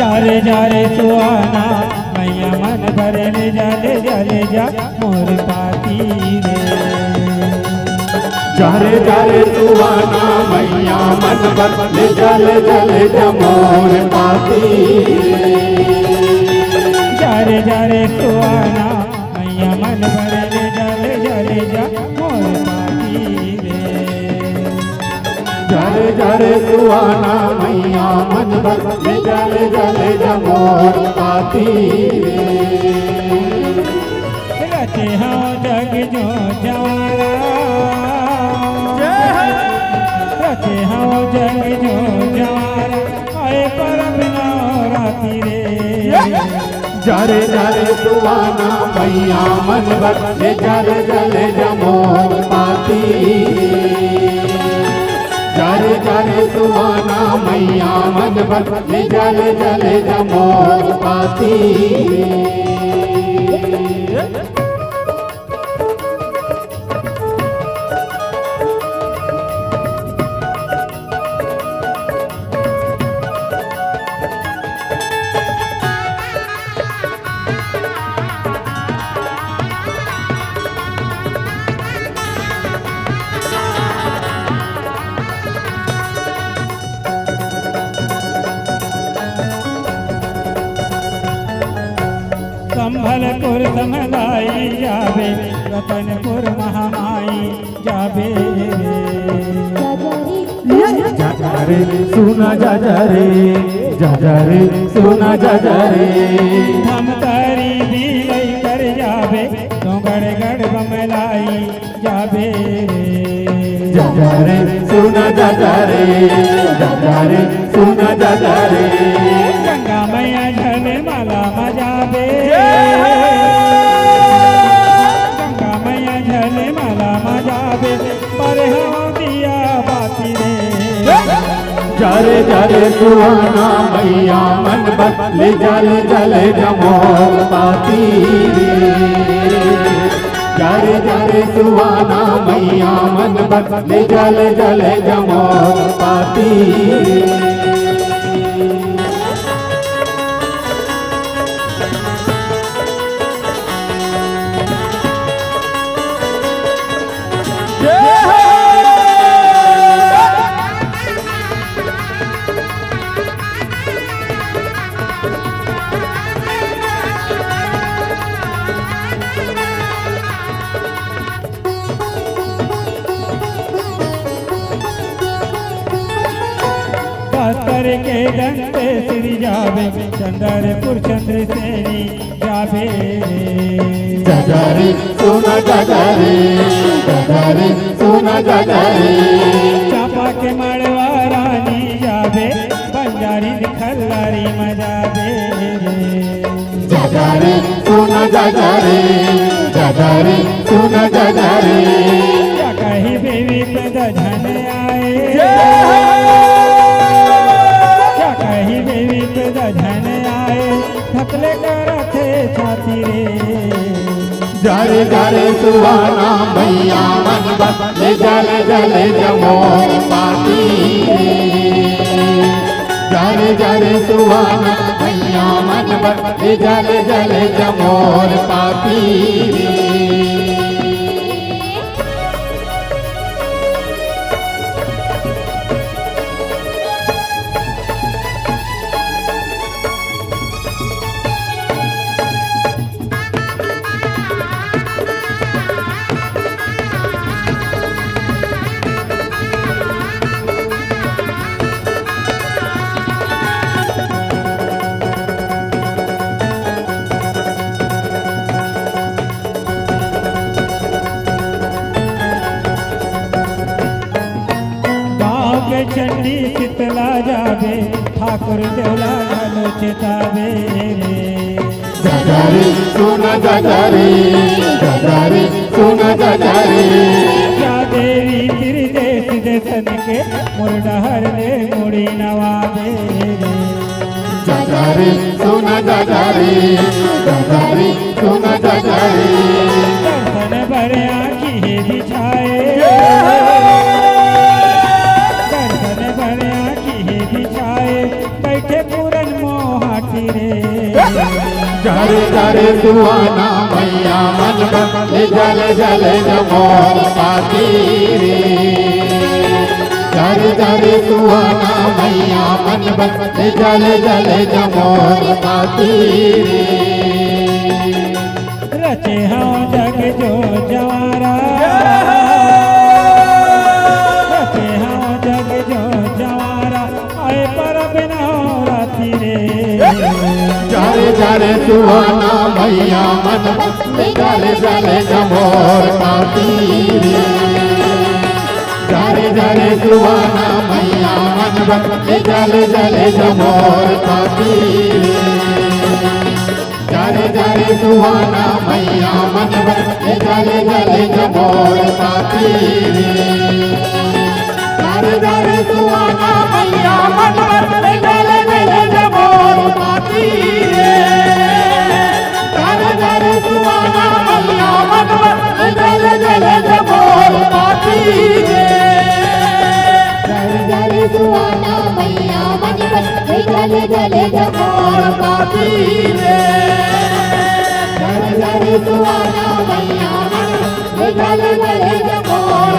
जारे जारे सुहाना मैया मन भरे ले जा मोर पाती रे। जारे जारे सुहाना मैया मन भर ले जा मोर पाती रे। जारे जारे सुहाना मैया मन भरे ले जा मोर पाती रे। जारे जारे सुहाना मैया मन भर ले जा मोर पाती रे। रचे हाँ जग जो जवारा रचे हाँ जग जो जवारा आए परब नवरात्रि रे। जारे जारे सुहाना मैया मन भर ले जा मोर पाती रे। जारे जारे सुहाना मैया मन भर ले जा मोर पाती रे। संभलपुर समलाई जाबे रतनपुर महामाई जाबे रे सुना जा रे सुना जा रे। हम तारी भी लई कर जाबे गढ़ बमलाई जाबे रे सुना जा रे सुना जा रे। गंगा मैया झले माला मजाबे गंगा मैया झले माला मजाबे पर हम दिया बाती रे। जारे सुहाना मैया मन भर ले जा मोर पाती रे। जारे सुहाना मैया मन भर ले जा मोर पाती रे। बस्तर के गंगे श्री जावे चंद्रपुर चंद्रसेनी जावे रे सुना जा रे सुना जा रे। चापा के मड़वा रानी जावे बंजारी खल्लारी मजावे रे सुना जा रे सुना जा रे। क्या कही बेबी पे धन आए क्या कही बेबी पे धन आए थकले कर थे छाती रे। जारे सुहाना मैया मन भर ले जा मोर पाती रे। जारे सुहाना मैया मन भर ले जा मोर पाती रे। चंडी शीतला जावे ठाकुर देवला घालो चितावे रे सुना जा रे सुना जा रे। क्या देवी तेरी देश देशन के मुरडहर ने मुड़ी नवावे रे सुना जा रे सुना जा रे। दर्शन भरे आँखी बिछाए बैठे पूरन मोहा जरे जरे सुहाना मैया मन बदले जल जल जमोर पाती रे जरे जरे सुहाना मैया मन बदले जल जल जमोर पाती रे रचे हाँ जग जो जवारा रचे हाँ जग जो जवारा आए पर बिना राती रे जरे जरे सुहाना मैया मन बदले जल जल जमोर पाती रे जरे जरे सुहाना मैया मन बदले जल जल जमोर पाती रे जरे जरे सुहाना मैया मन बदले जल जल जमोर पाती रे जरे जरे सुहाना मैया मन बदले जल जल जमोर पाती रे जरे जरे सुहाना मैया मन बदले जल जल जमोर पाती रे जरे जरे सुहाना मैया मन बदले जल जल जमोर पाती रे जरे जरे सुहाना मैया मन बदले जल जल जमोर